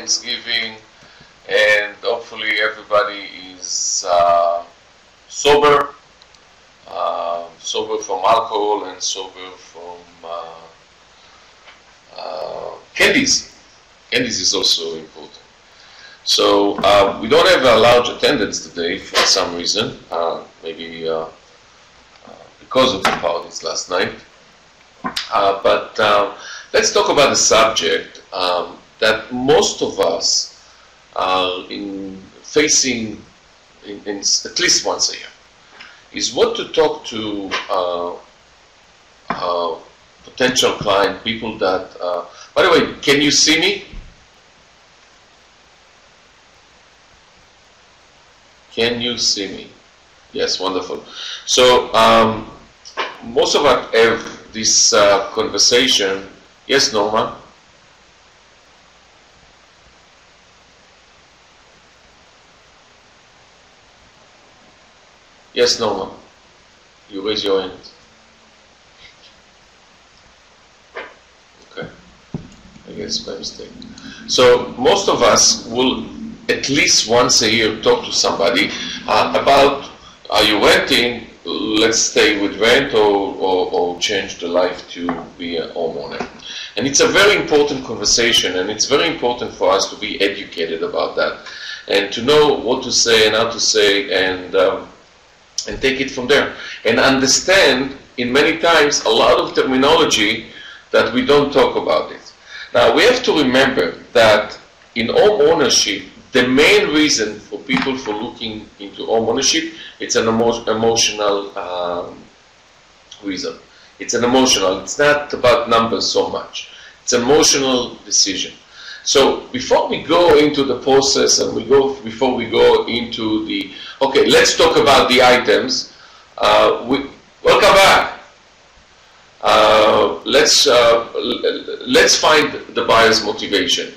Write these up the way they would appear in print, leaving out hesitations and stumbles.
Thanksgiving, and hopefully everybody is sober, sober from alcohol and sober from candies. Candies is also important. So we don't have a large attendance today for some reason, maybe because of the parties last night. But let's talk about a subject that most of us are facing at least once a year, is what to talk to potential client, people that, by the way, can you see me? Can you see me? Yes, wonderful. So most of us have this conversation. Yes, Norma? Yes, Norma? You raise your hand. Okay. I guess by mistake. So most of us will at least once a year talk to somebody about, are you renting, let's stay with rent, or change the life to be a homeowner. And it's a very important conversation, and it's very important for us to be educated about that and to know what to say and how to say, and take it from there, and understand in many times a lot of terminology that we don't talk about it. Now we have to remember that in home ownership, the main reason for people for looking into home ownership, it's an emotional reason. It's an emotional, it's not about numbers so much. It's an emotional decision. So before we go into the process and before we go into the, okay, let's talk about the items. Welcome back. Let's find the buyer's motivation.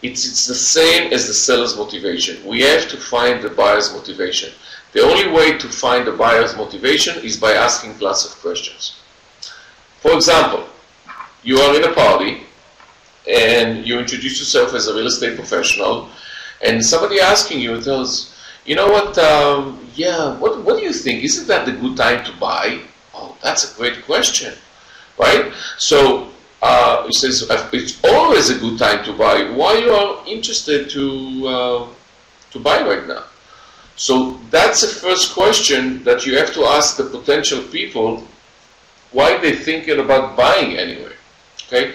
It's the same as the seller's motivation. We have to find the buyer's motivation. The only way to find the buyer's motivation is by asking lots of questions. For example, you are in a party and you introduce yourself as a real estate professional, and somebody asking you tells, you know what, yeah, what do you think? Isn't that the good time to buy? Oh, that's a great question, right? So he says, it's always a good time to buy. Why you are interested to buy right now? So that's the first question that you have to ask the potential people, why they're thinking about buying anyway, okay?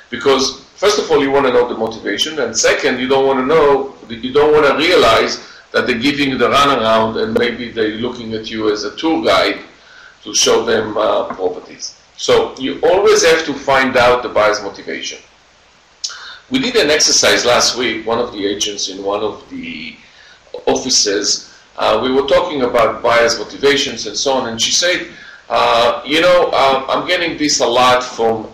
Because first of all, you want to know the motivation, and second, you don't want to realize that they're giving you the runaround and maybe they're looking at you as a tour guide to show them properties. So you always have to find out the buyer's motivation. We did an exercise last week, one of the agents in one of the offices, we were talking about buyer's motivations and so on, and she said, you know, I'm getting this a lot from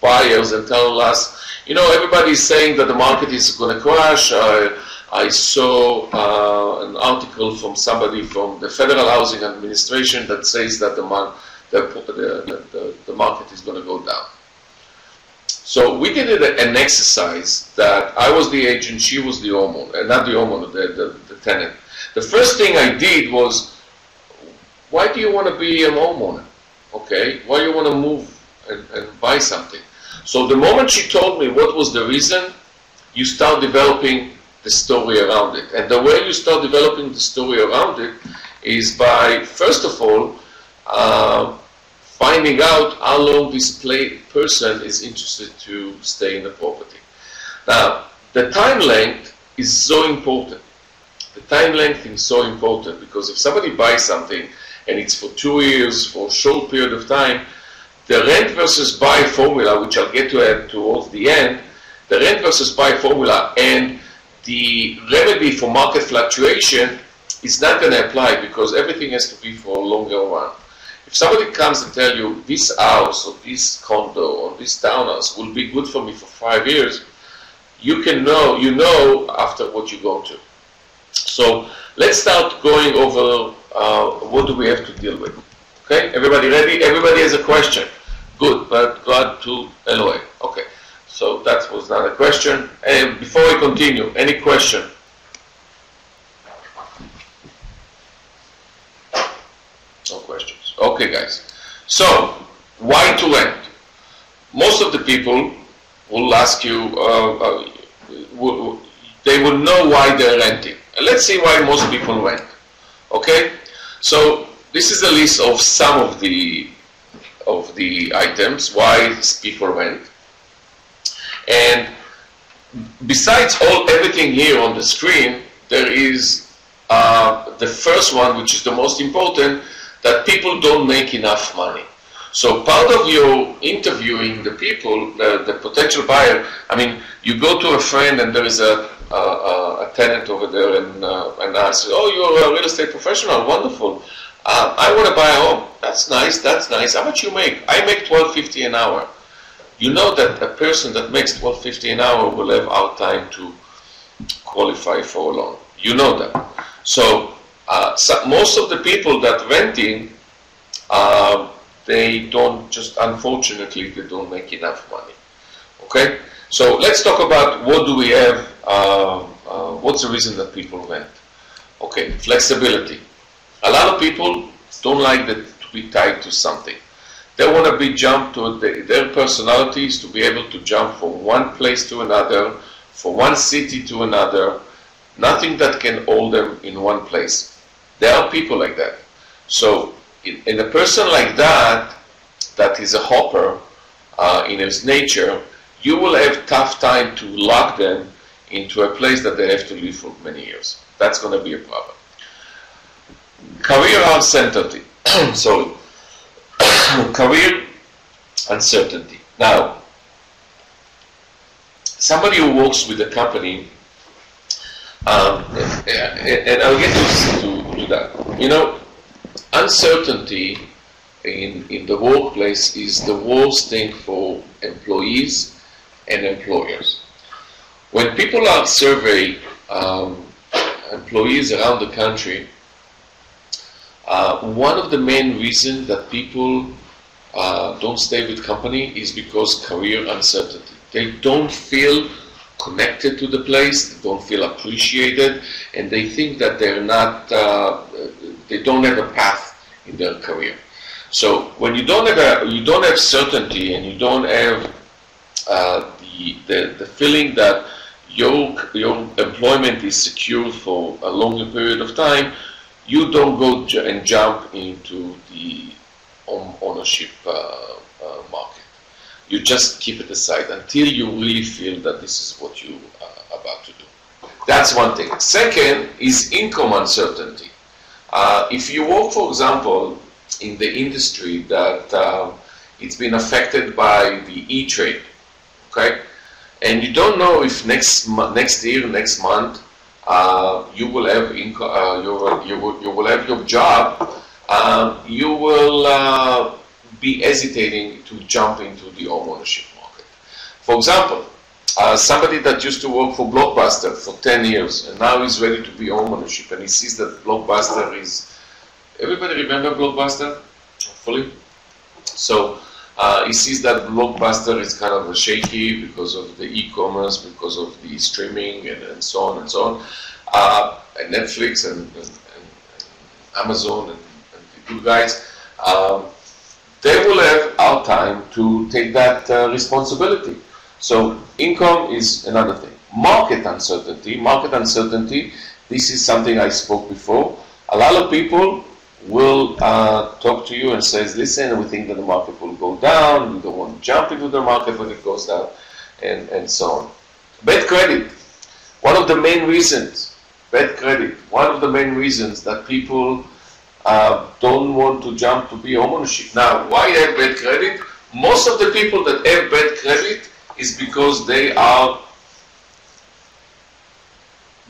buyers and tell us, you know, everybody's saying that the market is going to crash. I saw an article from somebody from the Federal Housing Administration that says that the market is going to go down. So we did an exercise that I was the agent, she was the homeowner, not the homeowner, the tenant. The first thing I did was, why do you want to be a homeowner? Okay, why do you want to move and buy something? So the moment she told me what was the reason, you start developing the story around it. And the way you start developing the story around it is by, first of all, finding out how long this person is interested to stay in the property. Now, the time length is so important. The time length is so important because if somebody buys something and it's for 2 years, for a short period of time, the rent versus buy formula, which I'll get to add towards the end, the rent versus buy formula and the remedy for market fluctuation is not going to apply because everything has to be for a longer run. If somebody comes and tells you this house or this condo or this townhouse will be good for me for 5 years, you know after what you go to. So let's start going over what do we have to deal with. Okay, everybody ready? Everybody has a question. Good, but glad to Eloi. Okay, So that was not a question. And before I continue, any question? No questions. Okay, guys. So, why to rent? Most of the people will ask you, they will know why they're renting. Let's see why most people rent. Okay? So, this is a list of some of the items why people rent. And besides everything here on the screen, there is the first one, which is the most important, that people don't make enough money. So part of your interviewing the people, the potential buyer, I mean, you go to a friend and there is a tenant over there and asks, oh, you're a real estate professional, wonderful. I want to buy a home. That's nice, that's nice. How much you make? I make $12.50 an hour. You know that a person that makes $12.50 an hour will have out time to qualify for a loan. You know that. So, most of the people that renting, they don't just, unfortunately, they don't make enough money. Okay? So let's talk about what do we have, what's the reason that people rent. Okay, flexibility. A lot of people don't like to be tied to something. They want to be jumped to, their personality is to be able to jump from one place to another, from one city to another, nothing that can hold them in one place. There are people like that. So, in a person like that, that is a hopper in his nature, you will have tough time to lock them into a place that they have to live for many years. That's going to be a problem. Career uncertainty. Sorry. Career uncertainty. Now, somebody who works with a company, and I'll get to that. You know, uncertainty in the workplace is the worst thing for employees and employers. When people are surveying employees around the country, one of the main reasons that people don't stay with company is because career uncertainty. They don't feel connected to the place, they don't feel appreciated, and they think that they're not, they don't have a path in their career. So when you don't have certainty and you don't have the feeling that your employment is secure for a longer period of time, you don't go and jump into the ownership market. You just keep it aside until you really feel that this is what you are about to do. That's one thing. Second is income uncertainty. If you work, for example, in the industry that it's been affected by the E-trade, okay, and you don't know if next year, next month, you will have income, you will have your job, you will be hesitating to jump into the home ownership market. For example, somebody that used to work for Blockbuster for 10 years and now is ready to be home ownership, and he sees that Blockbuster is, everybody remember Blockbuster? Hopefully. So he sees that Blockbuster is kind of shaky because of the e-commerce, because of the streaming and so on and so on. And Netflix and Amazon and the good guys, they will have our time to take that responsibility. So income is another thing. Market uncertainty, this is something I spoke before. A lot of people will talk to you and says, listen, we think that the market will go down, we don't want to jump into the market when it goes down, and so on. Bad credit. One of the main reasons that people don't want to jump to be homeownership. Now, why have bad credit? Most of the people that have bad credit is because they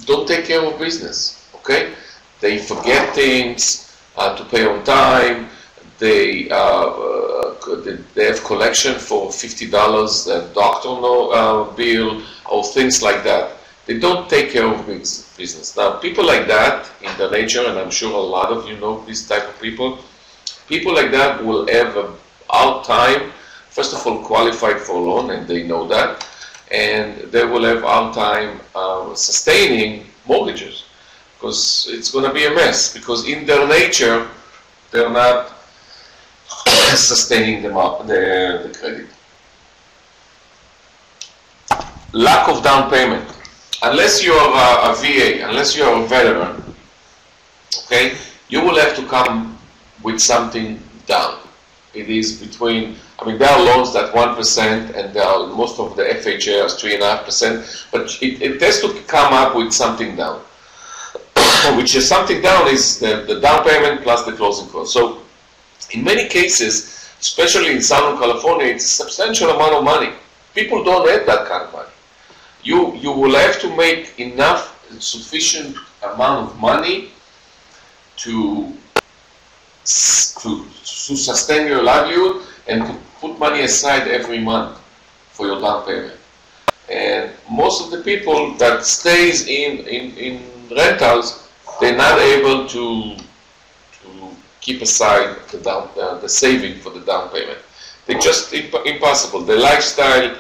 don't take care of business, okay? They forget things to pay on time. They have collection for $50, a doctor bill, or things like that. They don't take care of business. Now, people like that in the nature, and I'm sure a lot of you know this type of people like that will have a hard time, first of all, qualified for a loan, and they know that. and they will have hard time sustaining mortgages, because it's going to be a mess, because in their nature they're not sustaining the credit. Lack of down payment. Unless you are a VA, unless you are a veteran, okay, you will have to come with something down. It is between, I mean, there are loans that 1%, and there are, most of the FHA is 3.5%, but it has to come up with something down. Which is something down is the down payment plus the closing cost. So in many cases, especially in Southern California, it's a substantial amount of money. People don't have that kind of money. You will have to make enough, sufficient amount of money to sustain your livelihood and to put money aside every month for your down payment. And most of the people that stays in rentals, they're not able to keep aside the saving for the down payment. They're just impossible. Their lifestyle,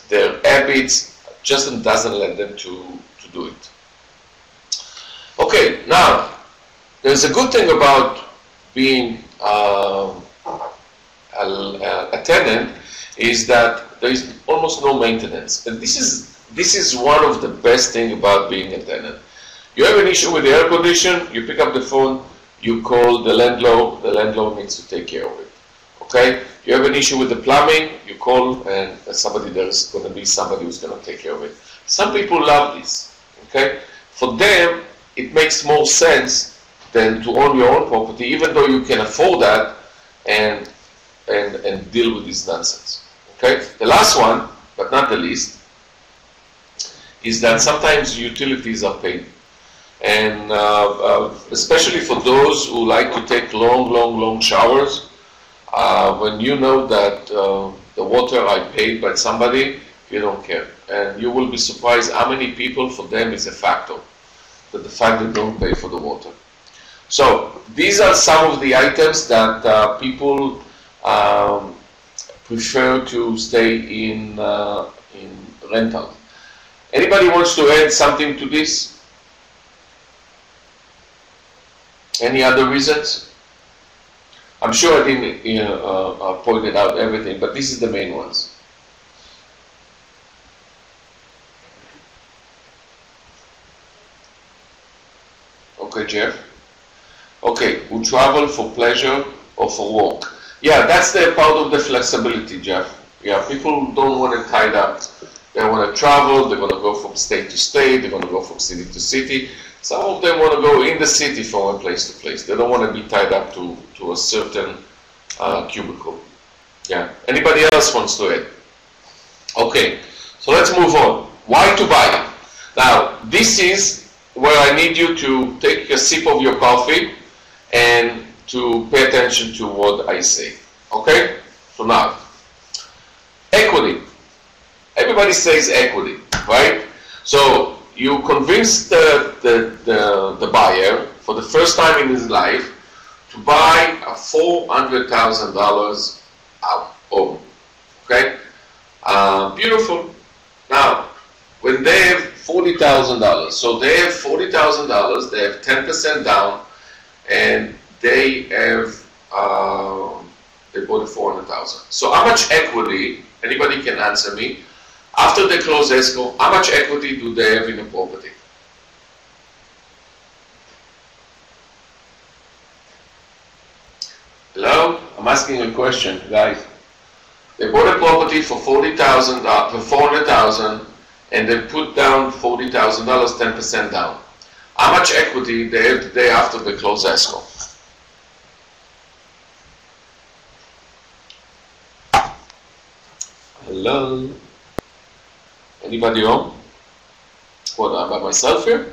their habits, just doesn't let them to do it. Okay, now, there's a good thing about being a tenant is that there is almost no maintenance. And this is one of the best things about being a tenant. You have an issue with the air condition, you pick up the phone, you call the landlord needs to take care of it. Okay? You have an issue with the plumbing, you call, and there's going to be somebody who's going to take care of it. Some people love this. Okay? For them, it makes more sense than to own your own property, even though you can afford that and deal with this nonsense. Okay? The last one, but not the least, is that sometimes utilities are paid. And especially for those who like to take long showers, when you know that the water I paid by somebody, you don't care. And you will be surprised how many people, for them, is a factor, that the fact they don't pay for the water. So these are some of the items that people prefer to stay in rental. Anybody wants to add something to this? Any other reasons? I'm sure I didn't pointed out everything, but this is the main ones. Okay, Jeff? Okay, we travel for pleasure or for work. Yeah, that's the part of the flexibility, Jeff. Yeah, people don't want to tie it up. They want to travel, they're going to go from state to state, they're going to go from city to city. Some of them want to go in the city from one place to place. They don't want to be tied up to a certain cubicle. Yeah. Anybody else wants to add? Okay. So let's move on. Why to buy? Now, this is where I need you to take a sip of your coffee and to pay attention to what I say. Okay? So now, equity. Everybody says equity, right? So you convince the buyer for the first time in his life to buy a $400,000 home. Okay? Beautiful. Now, when they have $40,000, so they have $40,000, they have 10% down, and they have they bought a $400,000. So how much equity? Anybody can answer me. After they close escrow, how much equity do they have in a property? Hello? I'm asking a question, guys. They bought a property for $40,000, for $400,000, and they put down $40,000, 10% down. How much equity they have the day after they close escrow? Hello? Anybody home? What, I'm by myself here?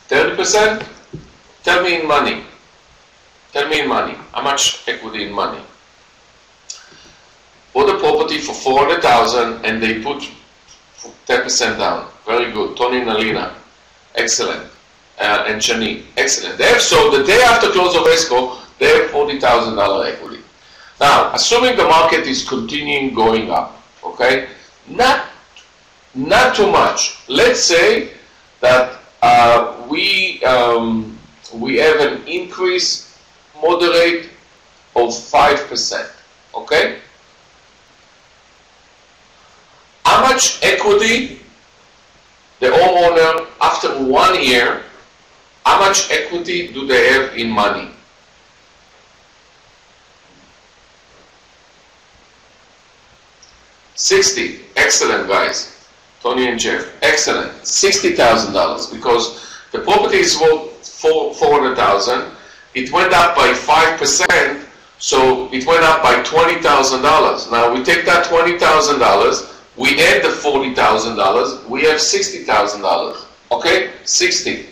30%? Tell me in money. Tell me in money. How much equity in money? Bought a property for $400,000 and they put 10% down. Very good. Tony and Alina. Excellent. And Shani. Excellent. They have, so the day after close of escrow, they have $40,000 equity. Now, assuming the market is continuing going up, okay, not too much. Let's say that we have an increase moderate of 5%, okay? How much equity the homeowner, after 1 year, how much equity do they have in money? $60. Excellent, guys. Tony and Jeff. Excellent. $60,000 because the property is worth $400,000. It went up by 5%, so it went up by $20,000. Now we take that $20,000, we add the $40,000, we have $60,000. Okay? 60.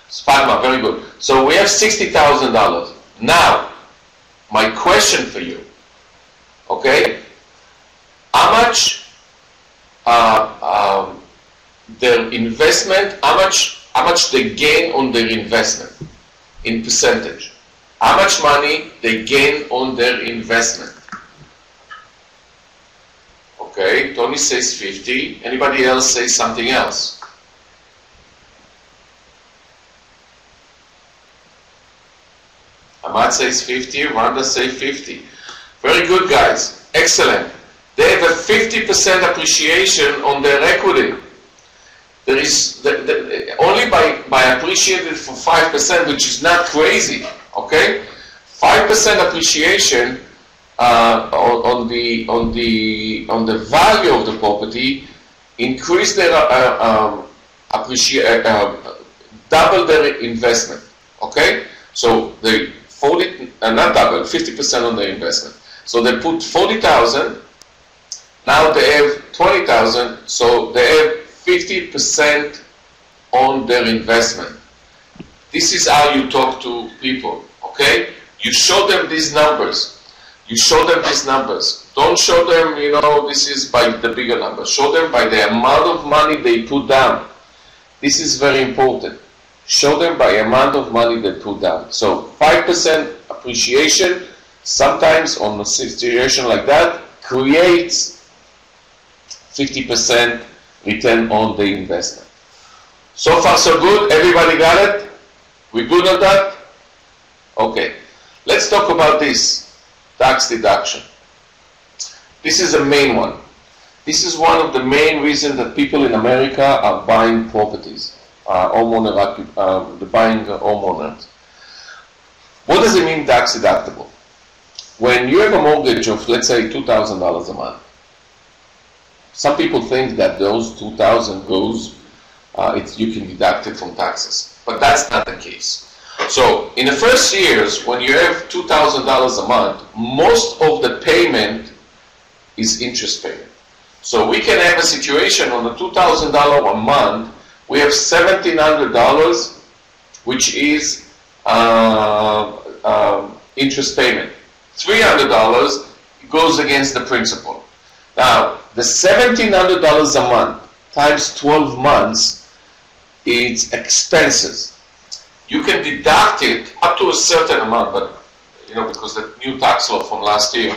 Spadma, very good. So we have $60,000. Now, my question for you, okay? How much their investment, how much they gain on their investment in percentage? How much money they gain on their investment? Okay, Tony says 50. Anybody else say something else? Ahmad says 50, Rhonda says 50. Very good, guys. Excellent. They have a 50% appreciation on their equity. There is only by appreciated for 5%, which is not crazy. Okay, 5% appreciation on the value of the property increase their double their investment. Okay, so they not double, 50% on their investment. So they put 40,000. Now they have 20,000, so they have 50% on their investment. This is how you talk to people, okay? You show them these numbers. You show them these numbers. Don't show them, you know, this is by the bigger number. Show them by the amount of money they put down. This is very important. Show them by the amount of money they put down. So 5% appreciation, sometimes on a situation like that, creates 50% return on the investment. So far so good? Everybody got it? We good on that? Okay. Let's talk about this. Tax deduction. This is the main one. This is one of the main reasons that people in America are buying properties. They're buying homeowners. What does it mean tax deductible? When you have a mortgage of, let's say, $2,000 a month, some people think that those $2,000 goes, you can deduct it from taxes, but that's not the case. So in the first years, when you have $2,000 a month, most of the payment is interest payment. So we can have a situation on the $2,000 a month, we have $1,700, which is interest payment. $300 goes against the principal. Now, the $1,700 a month times 12 months, it's expenses. You can deduct it up to a certain amount, but you know, because the new tax law from last year,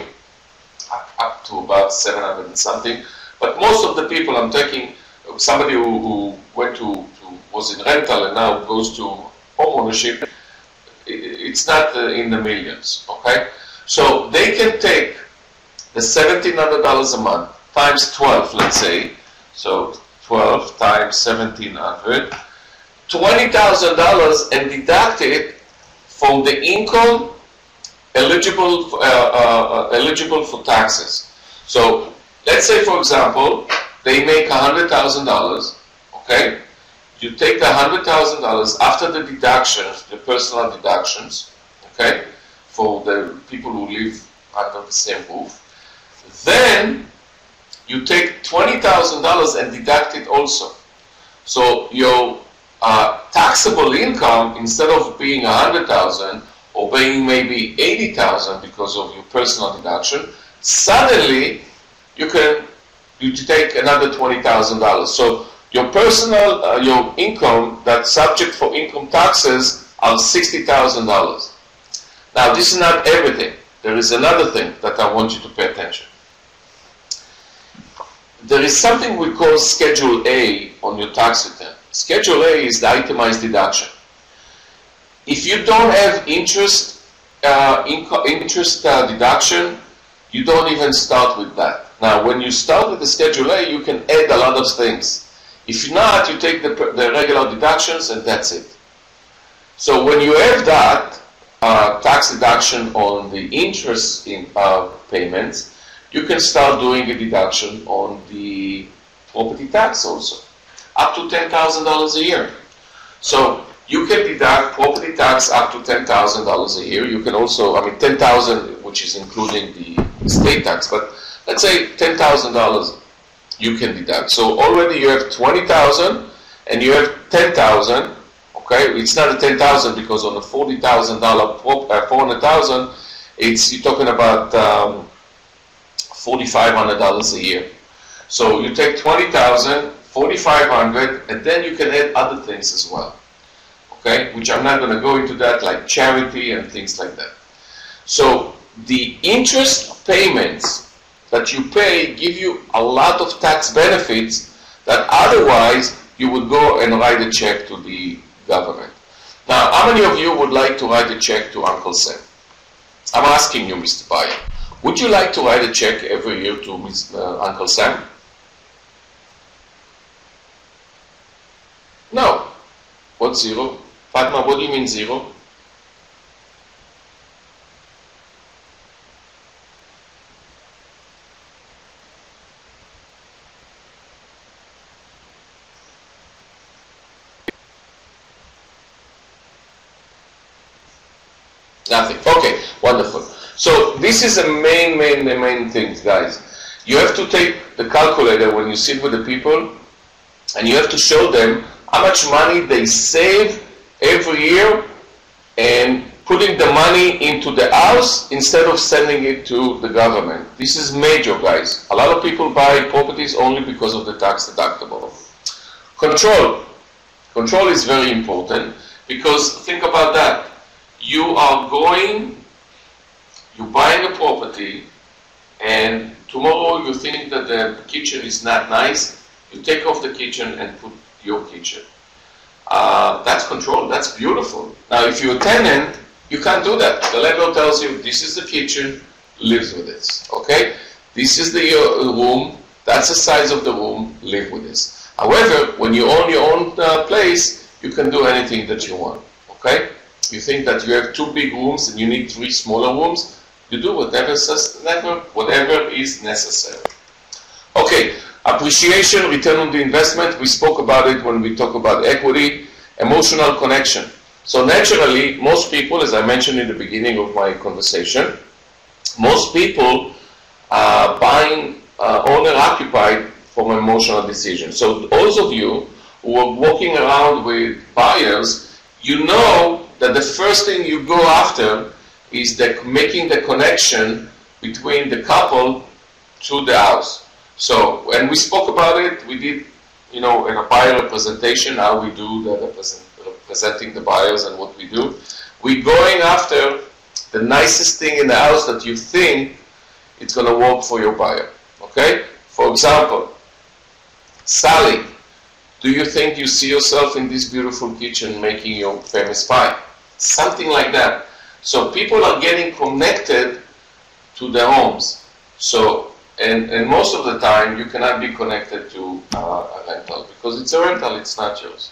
up to about 700 and something. But most of the people, I'm taking somebody who was in rental and now goes to home ownership, it's not in the millions, okay? So they can take the $1,700 a month times 12, let's say, so 12 times 1,700, $20,000, and deduct it from the income eligible for taxes. So let's say, for example, they make $100,000. Okay, you take the $100,000 after the deductions, the personal deductions. Okay, for the people who live under the same roof. Then you take $20,000 and deduct it also. So your taxable income, instead of being $100,000 or being maybe $80,000 because of your personal deduction, suddenly you take another $20,000. So your personal your income that's subject for income taxes are $60,000. Now this is not everything. there is another thing that I want you to pay attention. There is something we call Schedule A on your tax return. Schedule A is the itemized deduction. If you don't have interest deduction, you don't even start with that. Now, when you start with the Schedule A, you can add a lot of things. If not, you take the regular deductions and that's it. So when you have that tax deduction on the interest payments, you can start doing a deduction on the property tax also, up to $10,000 a year. So you can deduct property tax up to $10,000 a year. You can also, I mean, $10,000, which is including the state tax, but let's say $10,000 you can deduct. So already you have $20,000 and you have $10,000. Okay, it's not a $10,000 because on the $40,000, $400,000, you're talking about $4,500 a year. So you take $20,000, $4,500, and then you can add other things as well. Okay, which I'm not going to go into that, like charity and things like that. So the interest payments that you pay give you a lot of tax benefits that otherwise you would go and write a check to the government. Now, how many of you would like to write a check to Uncle Sam? I'm asking you, Mr. Bayer. Would you like to write a check every year to Uncle Sam? No. What's zero? Fatma, what do you mean zero? Nothing. Okay, wonderful. So this is the main thing, guys. You have to take the calculator when you sit with the people, and you have to show them how much money they save every year and putting the money into the house instead of sending it to the government. This is major, guys. A lot of people buy properties only because of the tax deductible. Control. Control is very important because think about that. You're buying a property and tomorrow you think that the kitchen is not nice, you take off the kitchen and put your kitchen. That's control, that's beautiful. Now if you're a tenant, you can't do that. The landlord tells you, this is the kitchen, live with this, okay? This is the room, that's the size of the room, live with this. However, when you own your own place, you can do anything that you want, okay? You think that you have 2 big rooms and you need 3 smaller rooms, you do whatever is necessary. Okay, appreciation, return on the investment, we spoke about it when we talk about equity, emotional connection. So naturally, most people, as I mentioned in the beginning of my conversation, most people are buying owner-occupied from emotional decision. So those of you who are walking around with buyers, you know that the first thing you go after is making the connection between the couple to the house. So when we spoke about it, we did, in a buyer representation, how we do the representing the buyers and what we do. We're going after the nicest thing in the house that you think it's going to work for your buyer. Okay? For example, Sally, do you think you see yourself in this beautiful kitchen making your famous pie? Something like that. So people are getting connected to their homes. So, and most of the time you cannot be connected to a rental because it's a rental, it's not yours.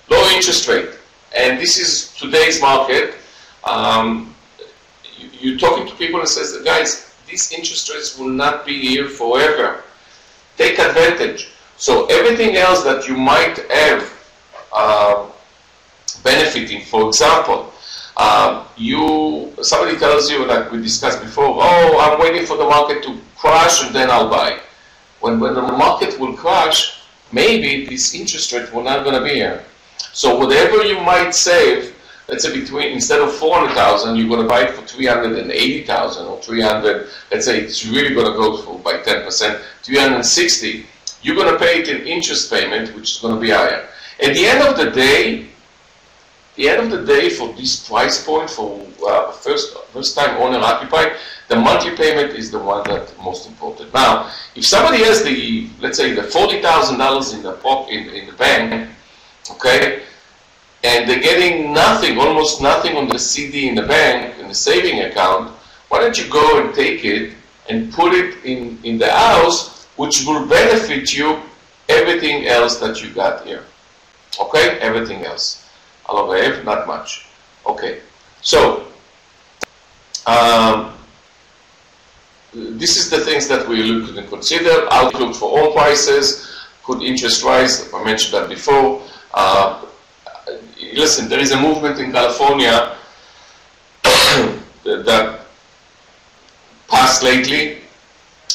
Low interest rate. And this is today's market. You're talking to people and says, guys, these interest rates will not be here forever. Take advantage. So everything else that you might have benefiting, for example, somebody tells you, like we discussed before, oh, I'm waiting for the market to crash and then I'll buy. When the market will crash, maybe this interest rate will not going to be here. So whatever you might save, let's say instead of 400,000, you're going to buy it for 380,000 or 300. Let's say it's really going to go for by 10%, 360. You're going to pay it in interest payment, which is going to be higher. At the end of the day, the end of the day, for this price point, for first time owner occupied, the monthly payment is the one that's most important. Now, if somebody has the, let's say, the $40,000 in the bank, okay, and they're getting nothing, almost nothing on the CD in the bank, in the saving account, why don't you go and take it and put it in the house, which will benefit you everything else that you got here. Okay, everything else. Alav, not much. Okay, so this is the things that we look to consider. Outlook for home prices, could interest rise, I mentioned that before. Listen, there is a movement in California that passed lately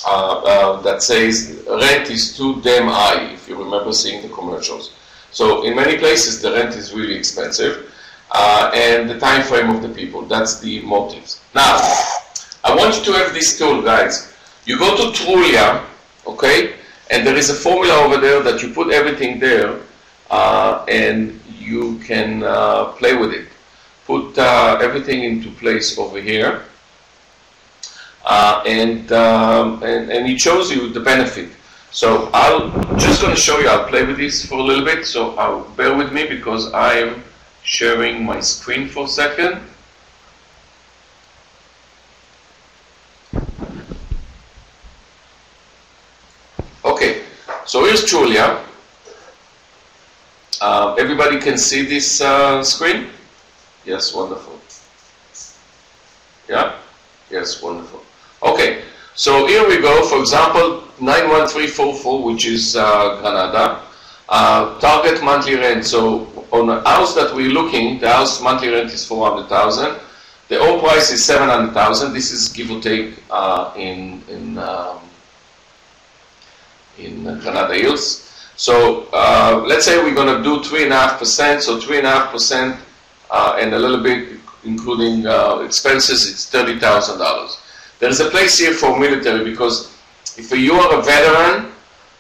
that says rent is too damn high, if you remember seeing the commercials. So in many places the rent is really expensive, and the time frame of the people, that's the motives. Now, I want you to have this tool, guys. You go to Trulia, okay, and there is a formula over there that you put everything there, and you can play with it. Put everything into place over here, and it shows you the benefit. So I'm just going to show you, I'll play with this for a little bit, so bear with me because I'm sharing my screen for a second. Okay, so here's Julia. Everybody can see this screen? Yes, wonderful. Yeah? Yes, wonderful. Okay, so here we go. For example, 91344, which is Granada. Target monthly rent. So on the house that we're looking, the house monthly rent is 400,000. The home price is 700,000. This is give or take in Granada Hills. So let's say we're going to do 3.5%. So 3.5% and a little bit including expenses, it's $30,000. There's a place here for military because if you are a veteran,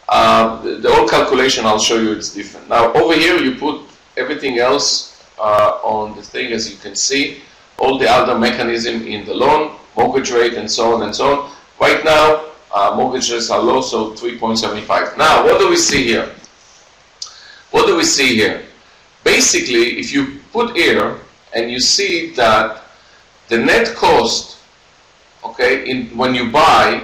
the whole calculation I'll show you it's different. Now over here you put everything else on the thing, as you can see, all the other mechanism in the loan, mortgage rate and so on and so on. Right now mortgage rates are low, so 3.75. Now what do we see here? What do we see here? Basically, if you put here and you see that the net cost, okay, when you buy,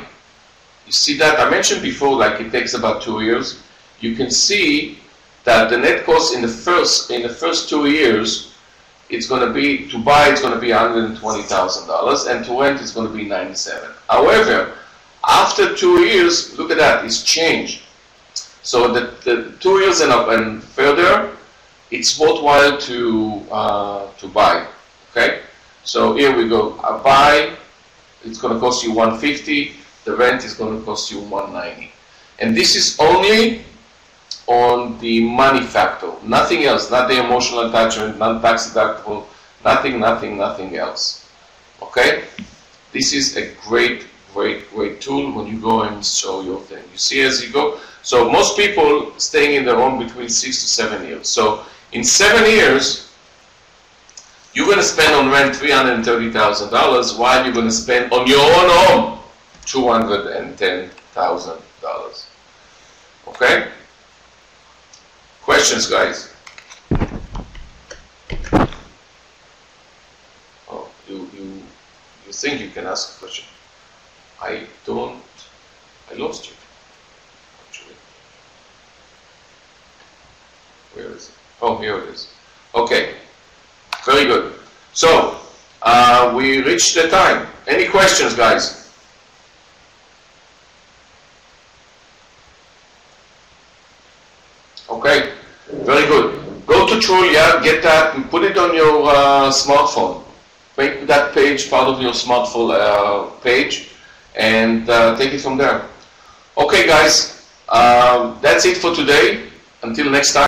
you see that I mentioned before, like it takes about 2 years. You can see that the net cost in the first 2 years, it's going to be, to buy it's going to be $120,000, and to rent it's going to be $97,000. However, after 2 years, look at that, it's changed. So the 2 years and further, it's worthwhile to buy. Okay, so here we go. A buy, it's going to cost you $150. The rent is going to cost you $190, and this is only on the money factor. Nothing else. Not the emotional attachment. Not tax deductible. Nothing else. Okay, this is a great tool when you go and show your thing. You see as you go. So most people staying in their home between 6 to 7 years. So in 7 years, you're going to spend on rent $330,000 while you're going to spend on your own home $210,000. Okay? Questions, guys? Oh, you think you can ask a question? I lost you. Actually. Where is it? Oh, here it is. Okay. Very good. So, we reached the time. Any questions, guys? Okay. Very good. Go to Trulia, get that, and put it on your smartphone. Make that page part of your smartphone page, and take it from there. Okay, guys. That's it for today. Until next time.